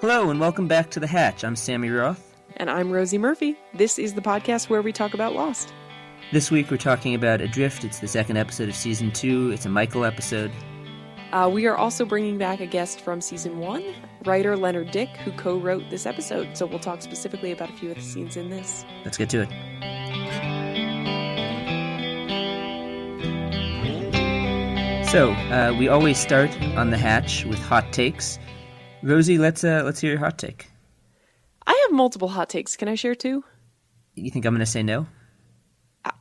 Hello and welcome back to The Hatch. I'm Sammy Roth. And I'm Rosie Murphy. This is the podcast where we talk about Lost. This week we're talking about Adrift. It's the second episode of Season 2. It's a Michael episode. We are also bringing back a guest from Season 1, writer Leonard Dick, who co-wrote this episode. So we'll talk specifically about a few of the scenes in this. Let's get to it. So, we always start on The Hatch with hot takes. Rosie, let's hear your hot take. I have multiple hot takes. Can I share two? You think I'm going to say no?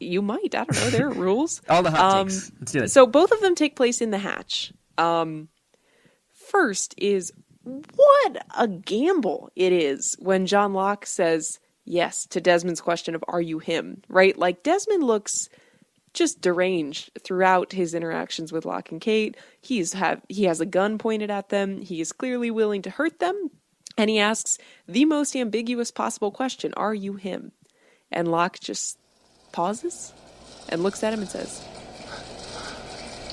You might. I don't know. There are rules. All the hot takes. Let's do it. So both of them take place in The Hatch. First is, what a gamble it is when John Locke says yes to Desmond's question of, are you him? Right? Like, Desmond looks just deranged throughout his interactions with Locke and Kate. He has a gun pointed at them. He is clearly willing to hurt them. And he asks the most ambiguous possible question, are you him? And Locke just pauses and looks at him and says,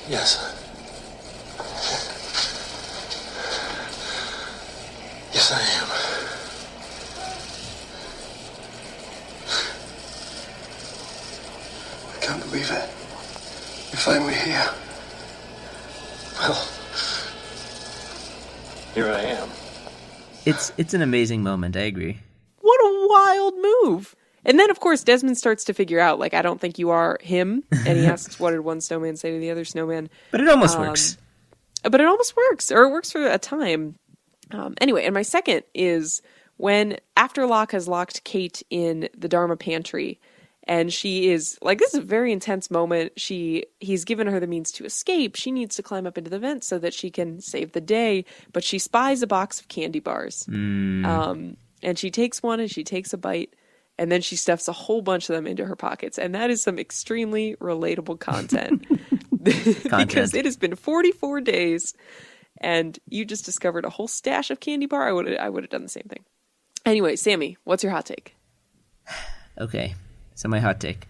Yes. Yes, I am. I can't believe it. You're finally here. Well, here I am. It's an amazing moment, I agree. What a wild move. And then, of course, Desmond starts to figure out, like, I don't think you are him. And he asks, what did one snowman say to the other snowman? But it almost works. But it almost works, or it works for a time. Anyway, and my second is when, after Locke has locked Kate in the Dharma pantry, and she is, like, this is a very intense moment. He's given her the means to escape. She needs to climb up into the vent so that she can save the day. But she spies a box of candy bars. And she takes one and she takes a bite. And then she stuffs a whole bunch of them into her pockets. And that is some extremely relatable content. Because it has been 44 days and you just discovered a whole stash of candy bar. I would have done the same thing. Anyway, Sammy, what's your hot take? Okay. So my hot take.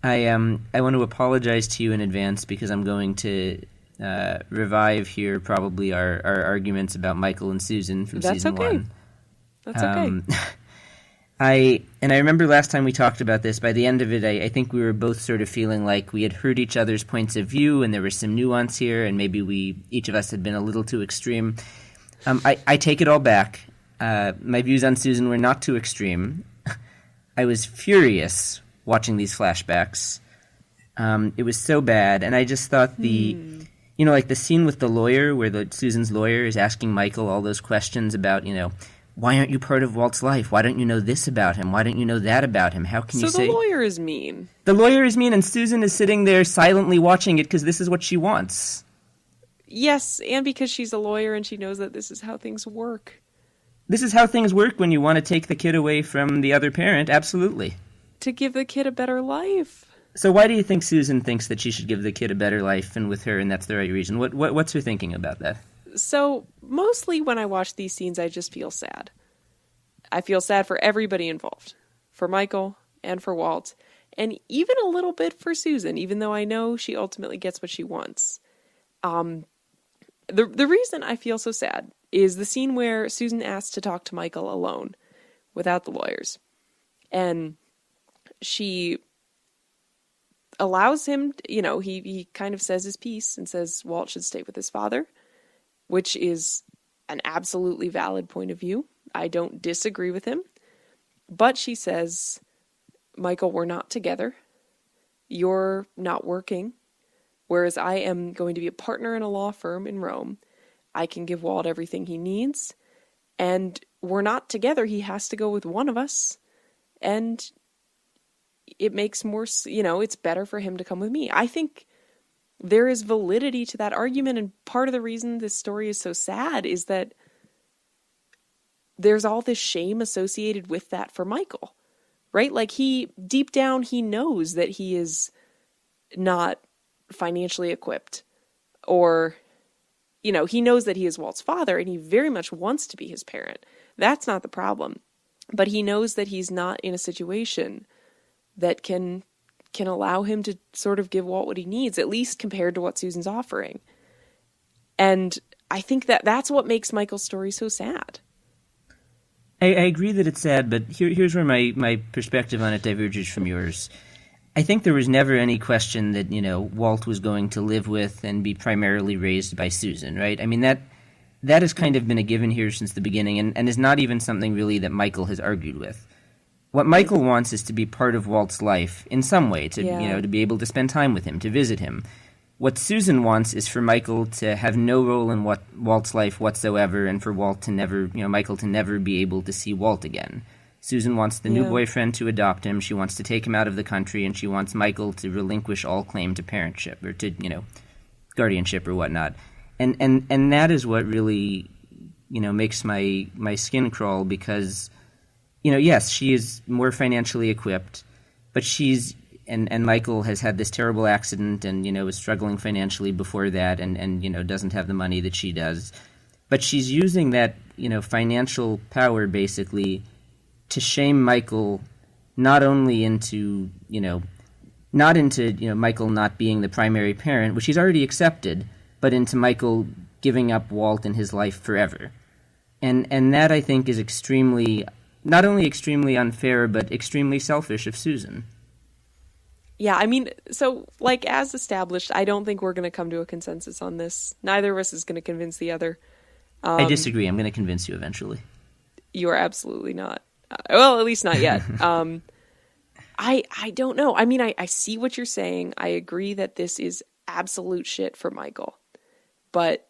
I want to apologize to you in advance because I'm going to revive here probably our arguments about Michael and Susan from Season 1. That's okay. I remember last time we talked about this, by the end of it, I think we were both sort of feeling like we had heard each other's points of view and there was some nuance here and maybe each of us had been a little too extreme. I take it all back. My views on Susan were not too extreme. I was furious watching these flashbacks. It was so bad, and I just thought like the scene with the lawyer where Susan's lawyer is asking Michael all those questions about, why aren't you part of Walt's life? Why don't you know this about him? Why don't you know that about him? How can you say... So the lawyer is mean. The lawyer is mean, and Susan is sitting there silently watching it because this is what she wants. Yes, and because she's a lawyer and she knows that this is how things work. This is how things work when you want to take the kid away from the other parent, absolutely. To give the kid a better life. So why do you think Susan thinks that she should give the kid a better life and with her, and that's the right reason? What's her thinking about that? So, mostly when I watch these scenes, I just feel sad. I feel sad for everybody involved. For Michael and for Walt. And even a little bit for Susan, even though I know she ultimately gets what she wants. The reason I feel so sad is the scene where Susan asks to talk to Michael alone, without the lawyers. And she allows him, he kind of says his piece and says Walt should stay with his father, which is an absolutely valid point of view. I don't disagree with him. But she says, Michael, we're not together. You're not working. Whereas I am going to be a partner in a law firm in Rome. I can give Walt everything he needs. And we're not together. He has to go with one of us. And it makes more, it's better for him to come with me. I think there is validity to that argument. And part of the reason this story is so sad is that there's all this shame associated with that for Michael, right? Like deep down, he knows that he is not financially equipped, or, he knows that he is Walt's father and he very much wants to be his parent. That's not the problem. But he knows that he's not in a situation that can allow him to sort of give Walt what he needs, at least compared to what Susan's offering. And I think that that's what makes Michael's story so sad, I agree that it's sad, but here's where my perspective on it diverges from yours. I think there was never any question that, Walt was going to live with and be primarily raised by Susan, right? I mean, that has kind of been a given here since the beginning and is not even something really that Michael has argued with. What Michael wants is to be part of Walt's life in some way, to be able to spend time with him, to visit him. What Susan wants is for Michael to have no role in Walt's life whatsoever, and for Michael to never be able to see Walt again. Susan wants the new boyfriend to adopt him. She wants to take him out of the country, and she wants Michael to relinquish all claim to parentship or to, guardianship or whatnot. And that is what really, makes my skin crawl because, yes, she is more financially equipped, but she's and Michael has had this terrible accident and, is struggling financially before that and doesn't have the money that she does. But she's using that, financial power basically to shame Michael not only into, Michael not being the primary parent, which he's already accepted, but into Michael giving up Walt and his life forever. And that, I think, is not only extremely unfair, but extremely selfish of Susan. Yeah, I mean, so, as established, I don't think we're going to come to a consensus on this. Neither of us is going to convince the other. I disagree. I'm going to convince you eventually. You are absolutely not. Well, at least not yet. I don't know. I mean, I see what you're saying. I agree that this is absolute shit for Michael. But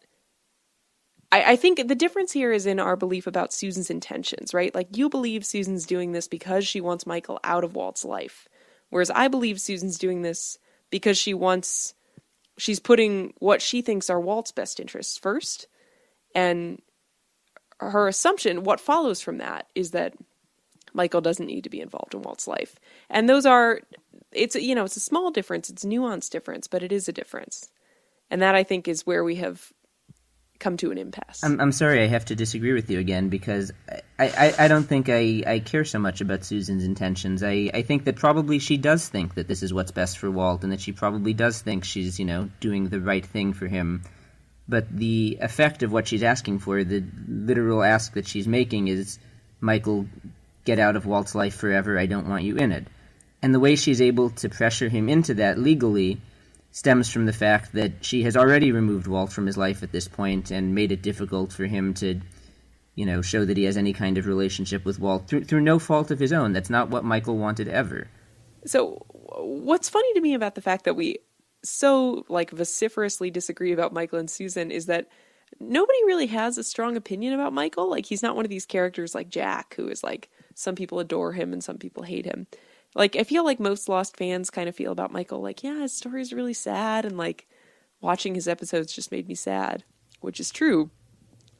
I think the difference here is in our belief about Susan's intentions, right? You believe Susan's doing this because she wants Michael out of Walt's life. Whereas I believe Susan's doing this because she's putting what she thinks are Walt's best interests first. And her assumption, what follows from that, is that Michael doesn't need to be involved in Walt's life. And it's a small difference, it's a nuanced difference, but it is a difference. And that, I think, is where we have come to an impasse. I'm sorry, I have to disagree with you again, because I don't think I care so much about Susan's intentions. I think that probably she does think that this is what's best for Walt, and that she probably does think she's, doing the right thing for him. But the effect of what she's asking for, the literal ask that she's making is, Michael, get out of Walt's life forever, I don't want you in it. And the way she's able to pressure him into that legally stems from the fact that she has already removed Walt from his life at this point and made it difficult for him to, show that he has any kind of relationship with Walt through no fault of his own. That's not what Michael wanted ever. So what's funny to me about the fact that we so vociferously disagree about Michael and Susan is that nobody really has a strong opinion about Michael. He's not one of these characters like Jack, who is some people adore him and some people hate him. I feel like most Lost fans kind of feel about Michael, his story's really sad, and watching his episodes just made me sad, which is true.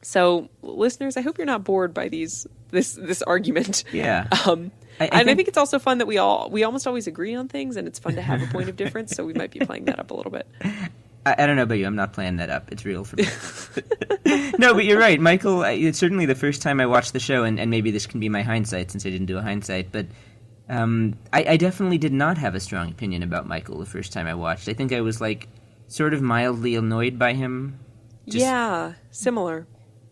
So, listeners, I hope you're not bored by this argument. Yeah. I think it's also fun that we almost always agree on things, and it's fun to have a point of difference, so we might be playing that up a little bit. I don't know about you, I'm not playing that up. It's real for me. No, but you're right. Michael, it's certainly the first time I watched the show, and maybe this can be my hindsight since I didn't do a hindsight, but I definitely did not have a strong opinion about Michael the first time I watched. I think I was sort of mildly annoyed by him. Yeah, similar.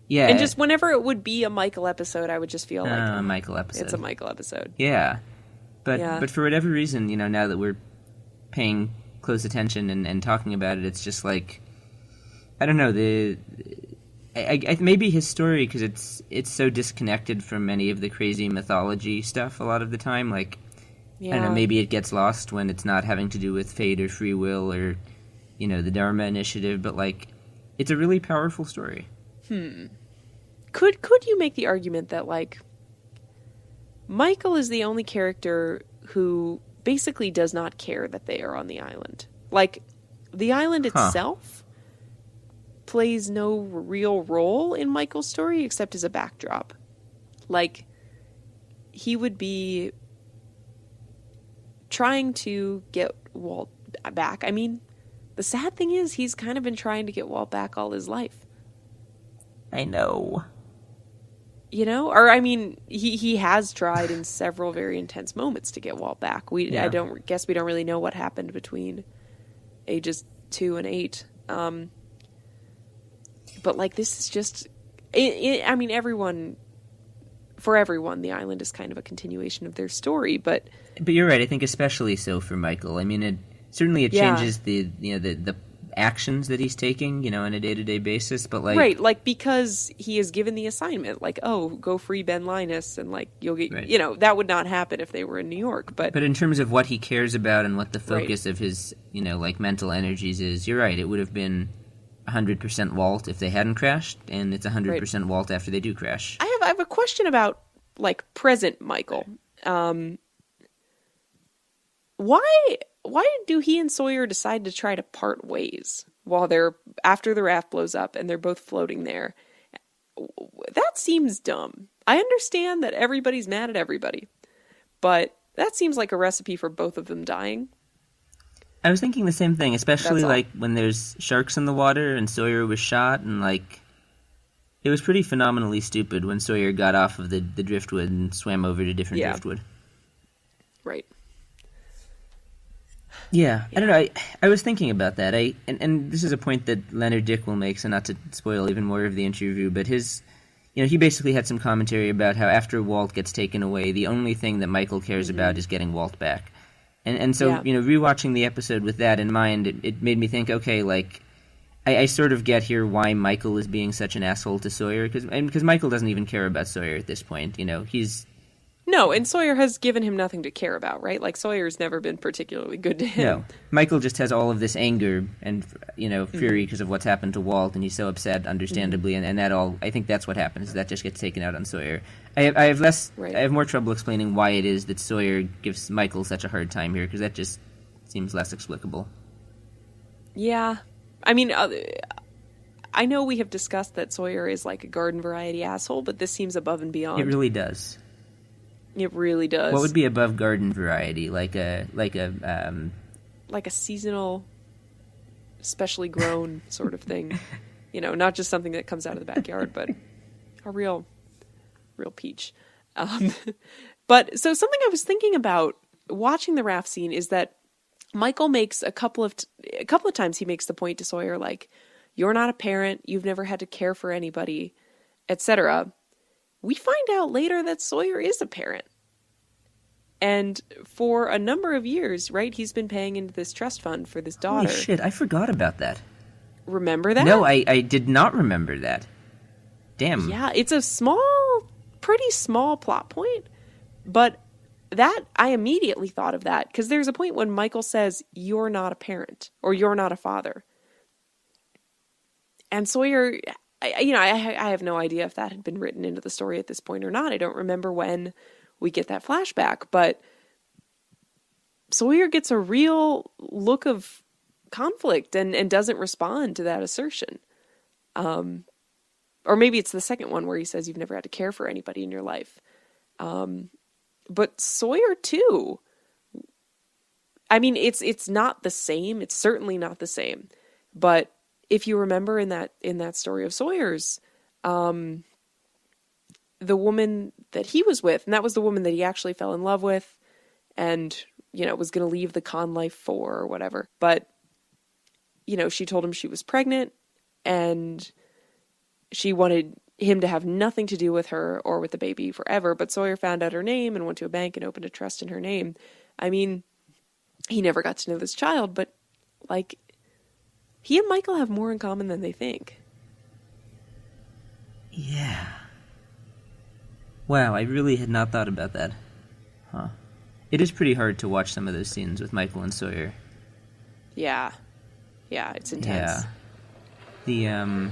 Yeah. And just whenever it would be a Michael episode, I would just feel a Michael episode. It's a Michael episode. Yeah. But for whatever reason, now that we're paying close attention and talking about it, it's just I don't know, maybe his story, because it's so disconnected from many of the crazy mythology stuff a lot of the time. I don't know, maybe it gets lost when it's not having to do with fate or free will or, the Dharma Initiative, but it's a really powerful story. Could you make the argument that Michael is the only character who basically does not care that they are on the island? The island itself plays no real role in Michael's story except as a backdrop. He would be trying to get Walt back. I mean, the sad thing is he's kind of been trying to get Walt back all his life. I know. Or I mean, he has tried in several very intense moments to get Walt back. I don't guess we don't really know what happened between ages 2 and 8. But this is just, I mean, everyone for everyone, the island is kind of a continuation of their story. But you're right. I think especially so for Michael. I mean, it changes the actions that he's taking, on a day-to-day basis. But right, because he is given the assignment, go free Ben Linus, and you'll get, right. That would not happen if they were in New York. But in terms of what he cares about and what the focus of his, mental energies is, you're right. It would have been 100% Walt if they hadn't crashed, and it's 100% Walt after they do crash. I have a question about present Michael. Why do he and Sawyer decide to try to part ways after the raft blows up and they're both floating there? That seems dumb. I understand that everybody's mad at everybody, but that seems like a recipe for both of them dying. I was thinking the same thing, especially when there's sharks in the water and Sawyer was shot, and it was pretty phenomenally stupid when Sawyer got off of the driftwood and swam over to different driftwood. Right. Yeah, I don't know. I was thinking about that. And this is a point that Leonard Dick will make, so not to spoil even more of the interview, but he basically had some commentary about how after Walt gets taken away, the only thing that Michael cares about is getting Walt back. And so, rewatching the episode with that in mind, it made me think, okay, I sort of get here why Michael is being such an asshole to Sawyer, because Michael doesn't even care about Sawyer at this point. No, and Sawyer has given him nothing to care about, right? Sawyer's never been particularly good to him. No, Michael just has all of this anger and, fury because of what's happened to Walt, and he's so upset, understandably, and that all, I think that's what happens, that just gets taken out on Sawyer. I have more trouble explaining why it is that Sawyer gives Michael such a hard time here, because that just seems less explicable. Yeah. I mean, I know we have discussed that Sawyer is a garden variety asshole, but this seems above and beyond. It really does. It really does. What would be above garden variety? Like a seasonal, specially grown sort of thing. Not just something that comes out of the backyard, but a real peach. But so something I was thinking about watching the raft scene is that Michael makes a couple of times he makes the point to Sawyer, you're not a parent, you've never had to care for anybody, etc. We find out later that Sawyer is a parent. And for a number of years, right, he's been paying into this trust fund for this daughter. Holy shit, I forgot about that. Remember that? No, I did not remember that. Damn. Yeah, it's a pretty small plot point. But I immediately thought of that, because there's a point when Michael says, you're not a parent, or you're not a father. And Sawyer... I have no idea if that had been written into the story at this point or not. I don't remember when we get that flashback, but Sawyer gets a real look of conflict and doesn't respond to that assertion. Or maybe it's the second one where he says you've never had to care for anybody in your life. But Sawyer too. I mean, it's not the same. It's certainly not the same, but if you remember in that story of Sawyer's, the woman that he was with, and that was the woman that he actually fell in love with and, was going to leave the con life for or whatever. But, she told him she was pregnant and she wanted him to have nothing to do with her or with the baby forever. But Sawyer found out her name and went to a bank and opened a trust in her name. I mean, he never got to know this child, but he and Michael have more in common than they think. Yeah. Wow, I really had not thought about that. Huh. It is pretty hard to watch some of those scenes with Michael and Sawyer. Yeah. Yeah, it's intense. Yeah.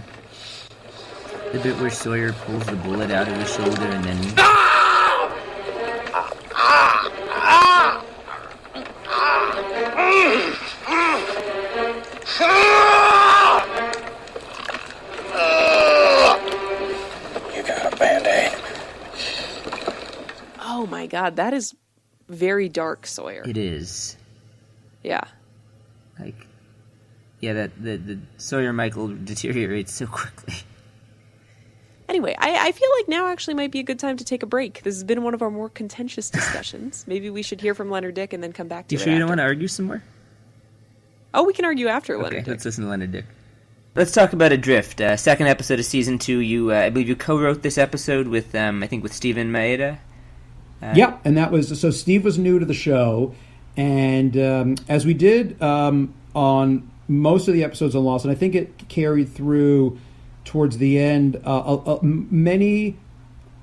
The bit where Sawyer pulls the bullet out of his shoulder and then... Oh my God, that is very dark, Sawyer. It is. Yeah. That the Sawyer Michael deteriorates so quickly. Anyway, I feel like now actually might be a good time to take a break. This has been one of our more contentious discussions. Maybe we should hear from Leonard Dick and then come back to it. You sure you don't want to argue some more? Oh, we can argue after Leonard Dick. Okay, let's listen to Leonard Dick. Let's talk about Adrift, second episode of season 2. You, I believe you co-wrote this episode with, I think, with Stephen Maeda. Yeah, and that was, so Steve was new to the show, and as we did on most of the episodes on Lost, and I think it carried through towards the end, many,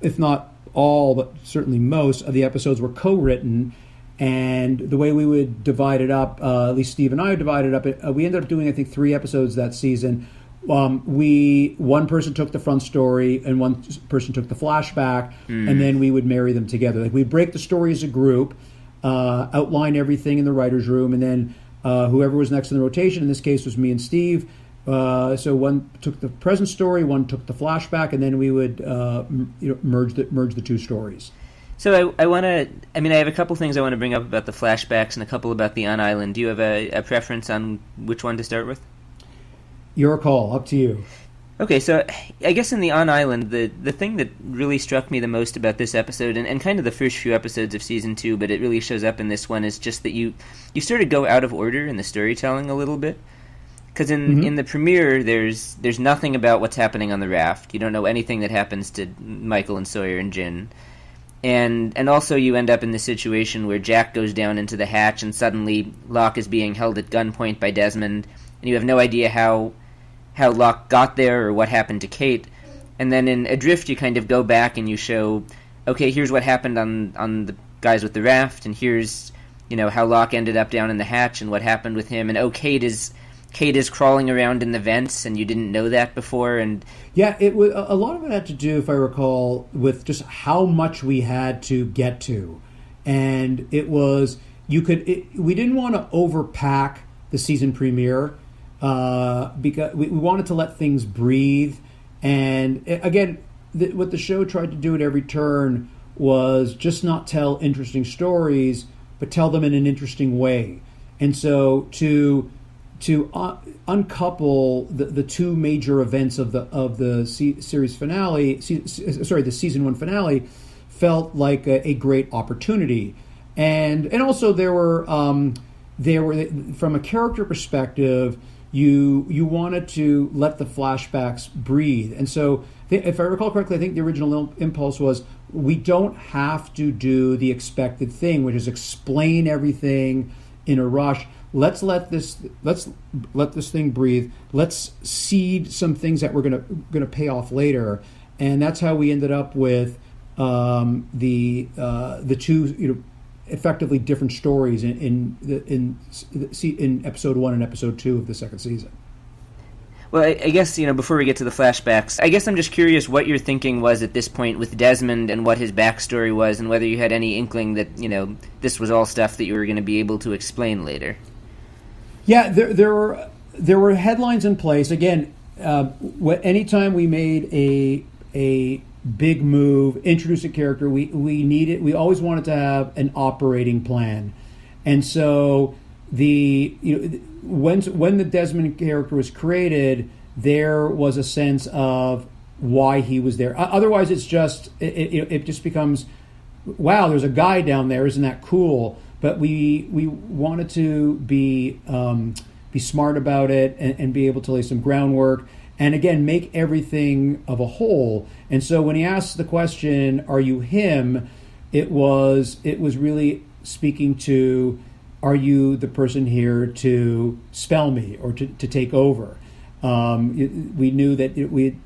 if not all, but certainly most of the episodes were co-written. And the way we would divide it up, at least Steve and I divided it up, we ended up doing, I think, 3 episodes that season. One person took the front story and one person took the flashback, and then we would marry them together. Like, we'd break the story as a group, outline everything in the writer's room, and then whoever was next in the rotation, in this case was me and Steve. So one took the present story, one took the flashback, and then we would merge the 2 stories. So I want to, I have a couple things I want to bring up about the flashbacks and a couple about the on-island. Do you have a preference on which one to start with? Your call, up to you. Okay, so I guess in the on-island, the thing that really struck me the most about this episode, and kind of the first few episodes of season 2, but it really shows up in this one, is just that you sort of go out of order in the storytelling a little bit. Because in the premiere, there's nothing about what's happening on the raft. You don't know anything that happens to Michael and Sawyer and Jin. And also you end up in the situation where Jack goes down into the hatch and suddenly Locke is being held at gunpoint by Desmond, and you have no idea how Locke got there or what happened to Kate. And then in Adrift you kind of go back and you show, okay, here's what happened on the guys with the raft, and here's, how Locke ended up down in the hatch and what happened with him, and Kate is crawling around in the vents, and you didn't know that before. And yeah, it was a lot of it had to do, if I recall, with just how much we had to get to, and it was we didn't want to overpack the season premiere because we wanted to let things breathe. And again, what the show tried to do at every turn was just not tell interesting stories, but tell them in an interesting way. And so to uncouple the 2 major events of the series finale, the season 1 finale, felt like a great opportunity, and also there were from a character perspective, you wanted to let the flashbacks breathe, and so if I recall correctly, I think the original impulse was, we don't have to do the expected thing, which is explain everything in a rush. Let's let this thing breathe. Let's seed some things that we're gonna pay off later, and that's how we ended up with the 2 effectively different stories in episode 1 and episode 2 of the second season. Well, I guess, before we get to the flashbacks, I guess I'm just curious what your thinking was at this point with Desmond and what his backstory was, and whether you had any inkling that, this was all stuff that you were going to be able to explain later. Yeah, there were headlines in place. Again, anytime we made a big move, introduce a character, we always wanted to have an operating plan. And so when the Desmond character was created, there was a sense of why he was there. Otherwise, it's just it just becomes, wow, there's a guy down there, isn't that cool? But we wanted to be smart about it and be able to lay some groundwork, and again make everything of a whole. And so when he asked the question, "Are you him?" it was really speaking to, are you the person here to spell me or to take over? We knew that we had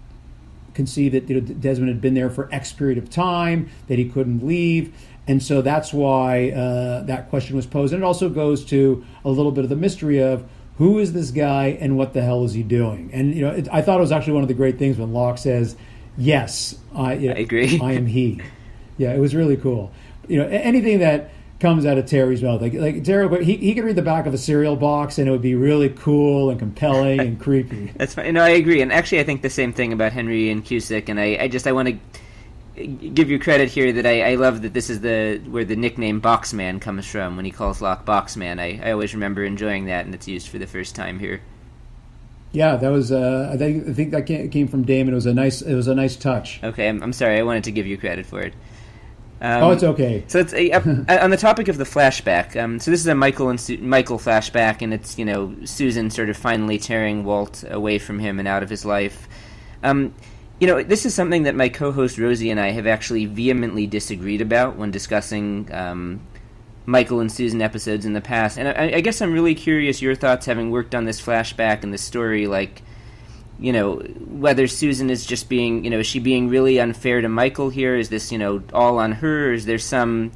conceived that Desmond had been there for X period of time, that he couldn't leave. And so that's why that question was posed. And it also goes to a little bit of the mystery of, who is this guy and what the hell is he doing? And I thought it was actually one of the great things when Locke says, "Yes, I agree. I am he." Yeah, it was really cool. Anything that comes out of Terry's mouth, like Terry, he could read the back of a cereal box and it would be really cool and compelling and creepy. That's fine. I agree. And actually, I think the same thing about Henry and Cusick. And I want to give you credit here that I love that this is where the nickname Boxman comes from. When he calls Locke Boxman, I always remember enjoying that, and it's used for the first time here. Yeah, that was I think that came from Damon. It was a nice touch. Okay, I'm sorry. I wanted to give you credit for it. It's okay. So it's on the topic of the flashback. So this is a Michael flashback, and it's Susan sort of finally tearing Walt away from him and out of his life. This is something that my co-host Rosie and I have actually vehemently disagreed about when discussing Michael and Susan episodes in the past. And I guess I'm really curious your thoughts, having worked on this flashback and this story, like, whether Susan is just being, is she being really unfair to Michael here? Is this, all on her? Or is there some,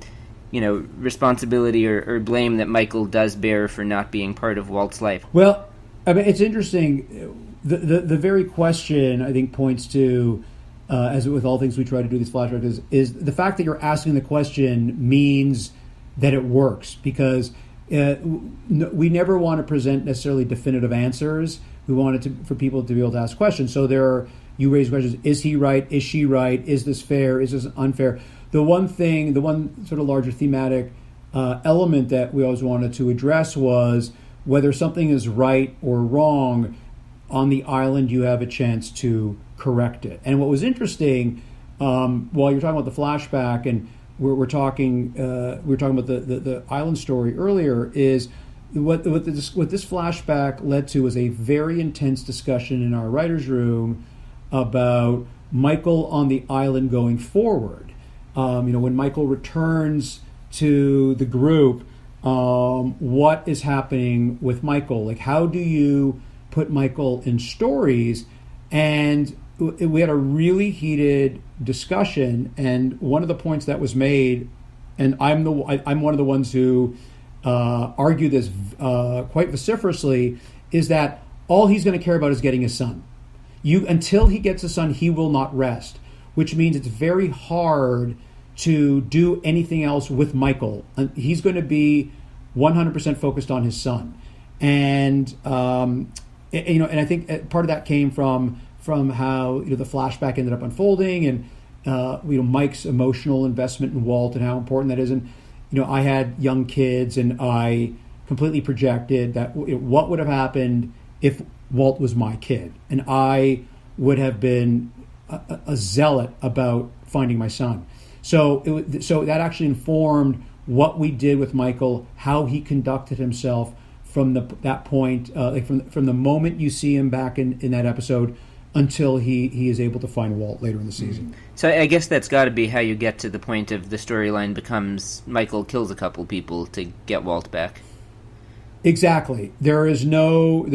responsibility or blame that Michael does bear for not being part of Walt's life? Well, I mean, it's interesting. The very question, I think, points to, as with all things we try to do these flashbacks, is the fact that you're asking the question means that it works, because we never want to present necessarily definitive answers. We want it for people to be able to ask questions. So you raise questions: is he right? Is she right? Is this fair? Is this unfair? The one sort of larger thematic element that we always wanted to address was whether something is right or wrong on the island. You have a chance to correct it. And what was interesting, while you're talking about the flashback, and we're talking about the island story earlier, is what this flashback led to was a very intense discussion in our writers' room about Michael on the island going forward. When Michael returns to the group, what is happening with Michael? Like, how do you put Michael in stories? And we had a really heated discussion, and one of the points that was made, and I'm one of the ones who argue this quite vociferously, is that all he's going to care about is getting his son. Until he gets his son, he will not rest, which means it's very hard to do anything else with Michael. He's going to be 100% focused on his son, and and I think part of that came from how the flashback ended up unfolding, and Mike's emotional investment in Walt and how important that is. And I had young kids, and I completely projected that what would have happened if Walt was my kid, and I would have been a zealot about finding my son. So that actually informed what we did with Michael, how he conducted himself from that point, from the moment you see him back in that episode until he is able to find Walt later in the season. So I guess that's got to be how you get to the point of the storyline becomes Michael kills a couple people to get Walt back. Exactly. There is no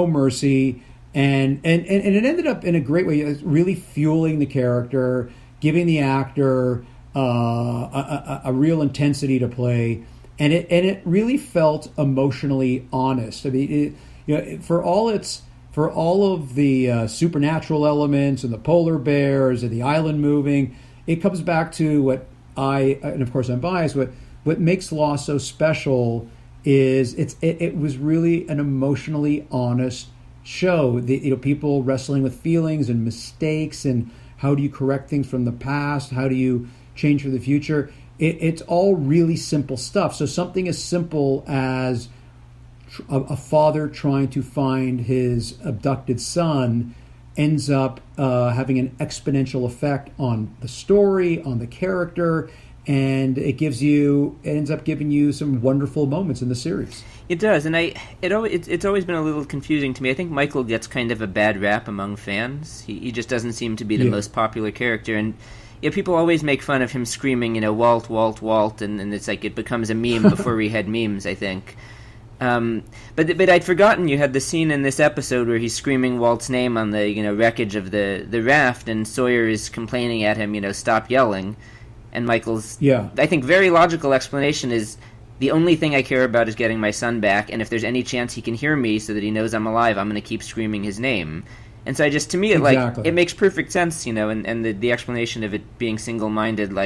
mercy, and it ended up in a great way, really fueling the character, giving the actor a real intensity to play, and it really felt emotionally honest. I mean, for all of the supernatural elements and the polar bears and the island moving, it comes back to what and of course I'm biased, what makes Lost so special is it was really an emotionally honest show. People wrestling with feelings and mistakes, and how do you correct things from the past? How do you change for the future? It's all really simple stuff. So something as simple as a father trying to find his abducted son ends up having an exponential effect on the story, on the character, and it ends up giving you some wonderful moments in the series. It does, and it's always been a little confusing to me. I think Michael gets kind of a bad rap among fans. He just doesn't seem to be the most popular character, and people always make fun of him screaming, Walt, Walt, Walt, and it's like it becomes a meme before we had memes, I think. But I'd forgotten you had the scene in this episode where he's screaming Walt's name on the wreckage of the raft, and Sawyer is complaining at him, stop yelling. And Michael's, I think, very logical explanation is, the only thing I care about is getting my son back, and if there's any chance he can hear me so that he knows I'm alive, I'm going to keep screaming his name. And so to me, it makes perfect sense, and the explanation of it being single-minded,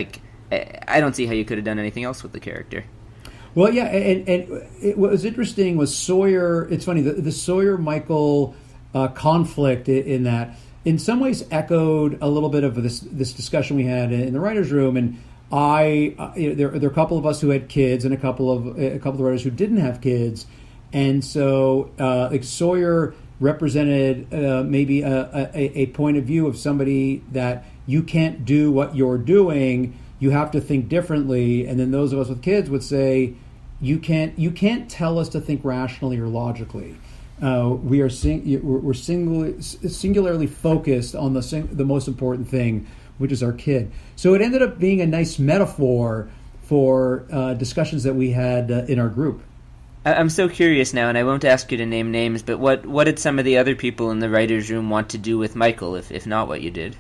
I don't see how you could have done anything else with the character. Well, yeah, and what was interesting was Sawyer. It's funny, the Sawyer-Michael conflict in that, in some ways, echoed a little bit of this discussion we had in the writers' room. And there are a couple of us who had kids, and a couple of the writers who didn't have kids, and so Sawyer represented maybe a point of view of somebody that you can't do what you're doing you have to think differently. And then those of us with kids would say, you can't tell us to think rationally or logically. We're singularly focused on the most important thing, which is our kid. So it ended up being a nice metaphor for discussions that we had in our group. I'm so curious now, and I won't ask you to name names, but what did some of the other people in the writer's room want to do with Michael, if not what you did?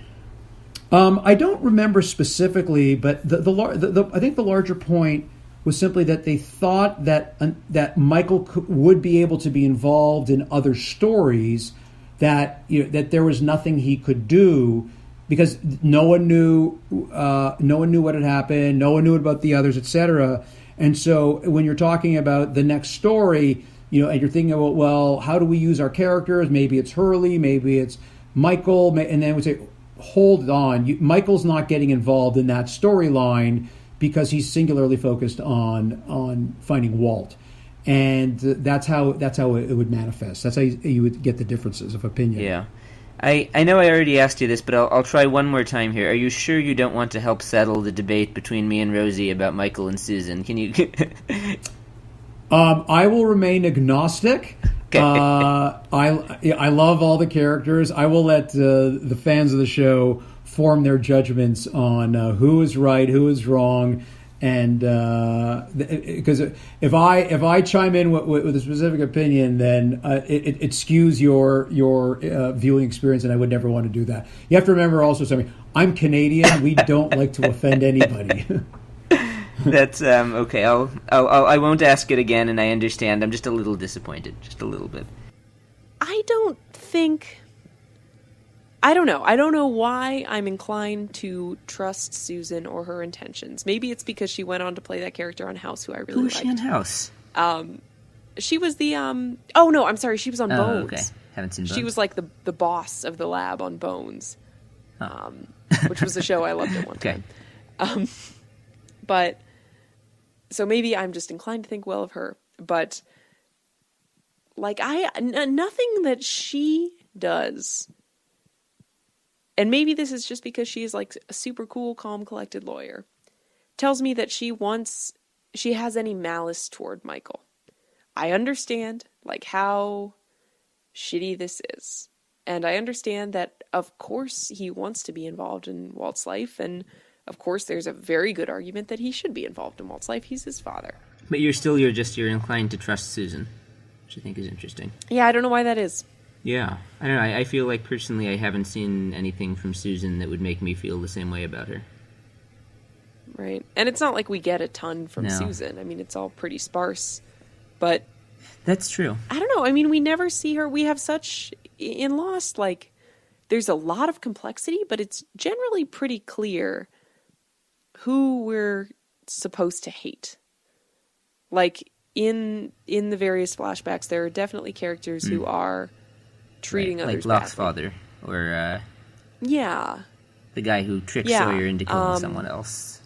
I don't remember specifically, but I think the larger point was simply that they thought that Michael would be able to be involved in other stories, that there was nothing he could do because no one knew what had happened, no one knew about the others, etc. And so when you're talking about the next story, and you're thinking about, well, how do we use our characters? Maybe it's Hurley, maybe it's Michael, and then we say, hold on, Michael's not getting involved in that storyline because he's singularly focused on finding Walt, and that's how it would manifest. That's how you would get the differences of opinion. Yeah, I know I already asked you this, but I'll try one more time here. Are you sure you don't want to help settle the debate between me and Rosie about Michael and Susan? Can you? I will remain agnostic. Okay. I love all the characters. I will let the fans of the show form their judgments on who is right, who is wrong, and because if I chime in with a specific opinion, then it skews your viewing experience, and I would never want to do that. You have to remember also something. I'm Canadian. We don't like to offend anybody. That's okay. I won't ask it again, and I understand. I'm just a little disappointed, just a little bit. I don't know. I don't know why I'm inclined to trust Susan or her intentions. Maybe it's because she went on to play that character on House, who I really liked. Who was she on House? She was the oh no, I'm sorry. She was on Bones. Okay, haven't seen Bones. She was like the boss of the lab on Bones, which was a show I loved at one time. But so maybe I'm just inclined to think well of her. But like nothing that she does. And maybe this is just because she is like a super cool, calm, collected lawyer, tells me that she has any malice toward Michael. I understand like how shitty this is. And I understand that of course he wants to be involved in Walt's life. And of course there's a very good argument that he should be involved in Walt's life. He's his father. But you're inclined to trust Susan, which I think is interesting. Yeah, I don't know why that is. Yeah, I don't know. I feel like personally I haven't seen anything from Susan that would make me feel the same way about her. Right. And it's not like we get a ton from Susan. I mean, it's all pretty sparse. But that's true. I don't know. I mean, we never see her. We have such in Lost, like there's a lot of complexity, but it's generally pretty clear who we're supposed to hate. Like in the various flashbacks, there are definitely characters who are treating others like Locke's badly. father, or yeah, the guy who tricked Sawyer into killing someone else.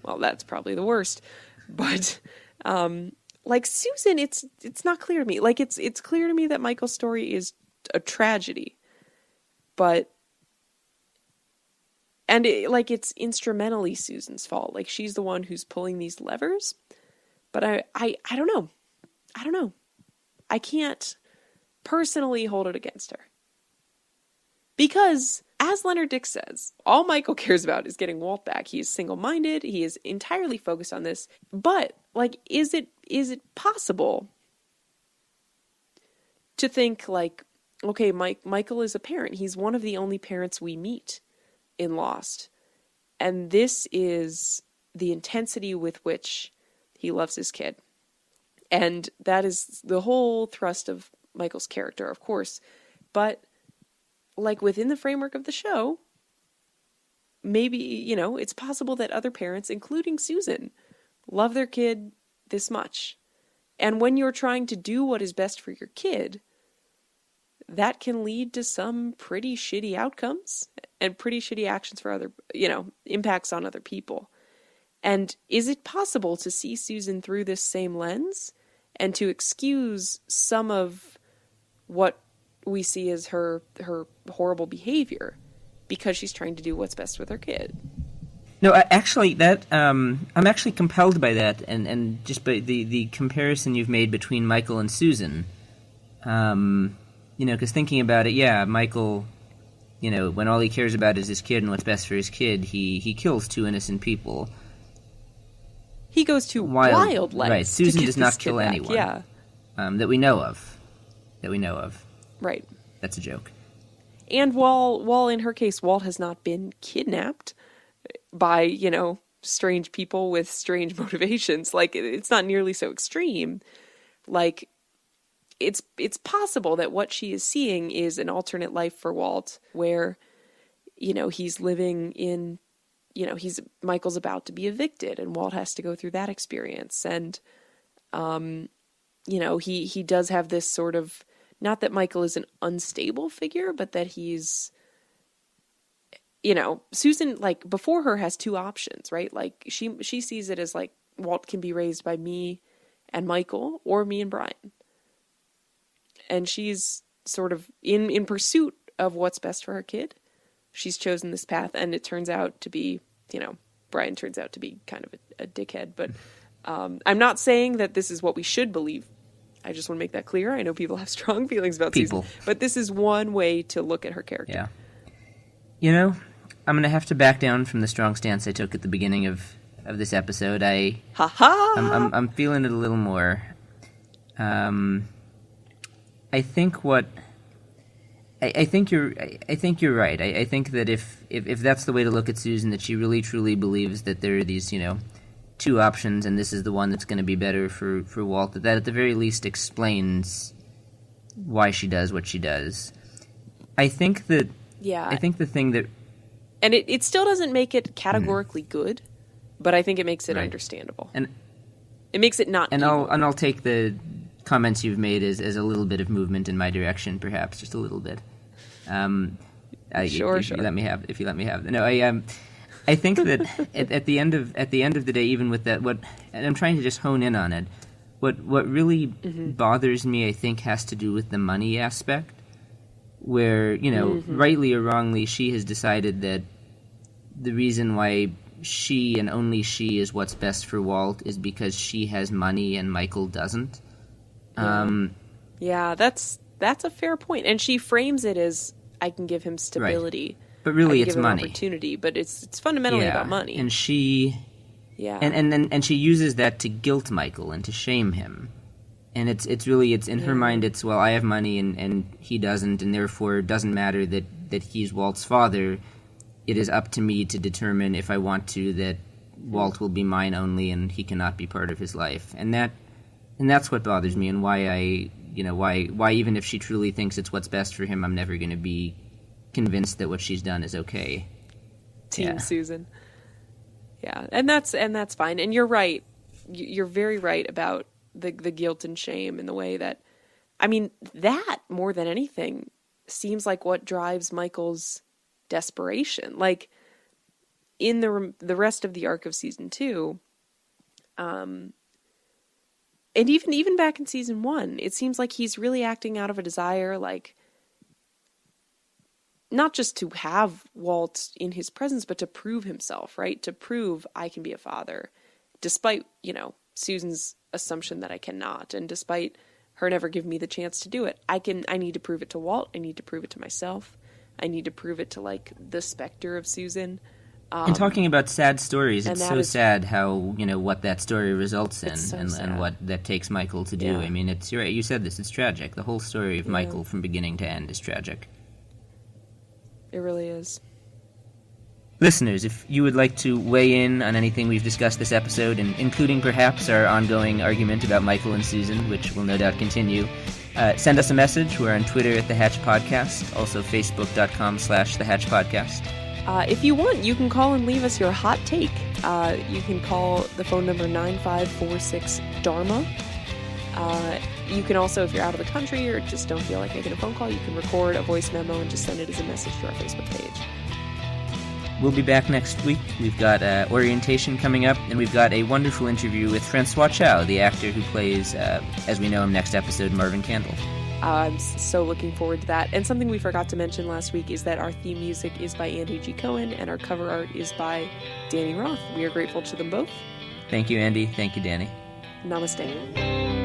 Well, that's probably the worst. But like Susan, it's not clear to me. Like it's clear to me that Michael's story is a tragedy, but it's instrumentally Susan's fault. Like she's the one who's pulling these levers. But I don't know. I can't personally hold it against her. Because, as Leonard Dick says, all Michael cares about is getting Walt back. He is single-minded. He is entirely focused on this. But, like, is it possible to think, like, okay, Michael is a parent. He's one of the only parents we meet in Lost. And this is the intensity with which he loves his kid. And that is the whole thrust of Michael's character, of course. But, like, within the framework of the show, maybe, it's possible that other parents, including Susan, love their kid this much. And when you're trying to do what is best for your kid, that can lead to some pretty shitty outcomes and pretty shitty actions for other, impacts on other people. And is it possible to see Susan through this same lens and to excuse some of what we see as her horrible behavior because she's trying to do what's best with her kid? No, actually, that I'm actually compelled by that, and just by the comparison you've made between Michael and Susan. Because thinking about it, yeah, Michael, when all he cares about is his kid and what's best for his kid, he kills two innocent people. He goes to wild lengths. Right, Susan to does not kill anyone. Yeah. That we know of. Right. That's a joke. And while in her case, Walt has not been kidnapped by, strange people with strange motivations, like, it's not nearly so extreme. Like, it's possible that what she is seeing is an alternate life for Walt, where, he's living in, Michael's about to be evicted, and Walt has to go through that experience. And, he does have this sort of, not that Michael is an unstable figure, but that he's, Susan, like, before her has two options, right? Like, she sees it as, like, Walt can be raised by me and Michael, or me and Brian. And she's sort of in pursuit of what's best for her kid. She's chosen this path, and it turns out to be, Brian turns out to be kind of a dickhead. But I'm not saying that this is what we should believe. I just want to make that clear. I know people have strong feelings about Susan, but this is one way to look at her character. Yeah. I'm going to have to back down from the strong stance I took at the beginning of this episode. I'm feeling it a little more. I think you're right. I think that if that's the way to look at Susan, that she really truly believes that there are these, two options, and this is the one that's going to be better for Walt, that at the very least explains why she does what she does. I think the thing that... And it still doesn't make it categorically good, but I think it makes it understandable. And it makes it not evil. I'll take the comments you've made as a little bit of movement in my direction, perhaps, just a little bit. Sure. If you let me have. No, I think that at the end of the day, even with that, and I'm trying to just hone in on it. What really bothers me, I think, has to do with the money aspect, where rightly or wrongly, she has decided that the reason why she and only she is what's best for Walt is because she has money and Michael doesn't. Yeah, that's a fair point, and she frames it as, I can give him stability. Right. But really, it's money. Opportunity, but it's fundamentally about money. And she, and she uses that to guilt Michael and to shame him. And it's in her mind. It's, well, I have money and he doesn't, and therefore it doesn't matter that he's Walt's father. It is up to me to determine if I want to that Walt will be mine only, and he cannot be part of his life. And that's what bothers me, and why why even if she truly thinks it's what's best for him, I'm never going to be convinced that what she's done is okay. Team Susan. Yeah, and that's fine. And you're right. You're very right about the guilt and shame, and the way that, I mean, that more than anything seems like what drives Michael's desperation. Like, in the rest of the arc of season 2, and even back in season 1, it seems like he's really acting out of a desire, like, not just to have Walt in his presence, but to prove himself, right? To prove I can be a father, despite, Susan's assumption that I cannot, and despite her never giving me the chance to do it. I need to prove it to Walt. I need to prove it to myself. I need to prove it to, like, the specter of Susan. And talking about sad stories, it's so sad how, what that story results in, and what that takes Michael to do. Yeah. I mean, you're right, you said this, it's tragic. The whole story of Michael from beginning to end is tragic. It really is. Listeners, if you would like to weigh in on anything we've discussed this episode, and including perhaps our ongoing argument about Michael and Susan, which will no doubt continue, send us a message. We're on Twitter at The Hatch Podcast, also Facebook.com/The Hatch Podcast. If you want, you can call and leave us your hot take. You can call the phone number 9546-DHARMA. You can also, if you're out of the country or just don't feel like making a phone call, you can record a voice memo and just send it as a message to our Facebook page. We'll be back next week. We've got orientation coming up, and we've got a wonderful interview with Francois Chow, the actor who plays, as we know him next episode, Marvin Candle. I'm so looking forward to that. And something we forgot to mention last week is that our theme music is by Andy G. Cohen and our cover art is by Danny Roth. We are grateful to them both. Thank you, Andy. Thank you, Danny. Namaste.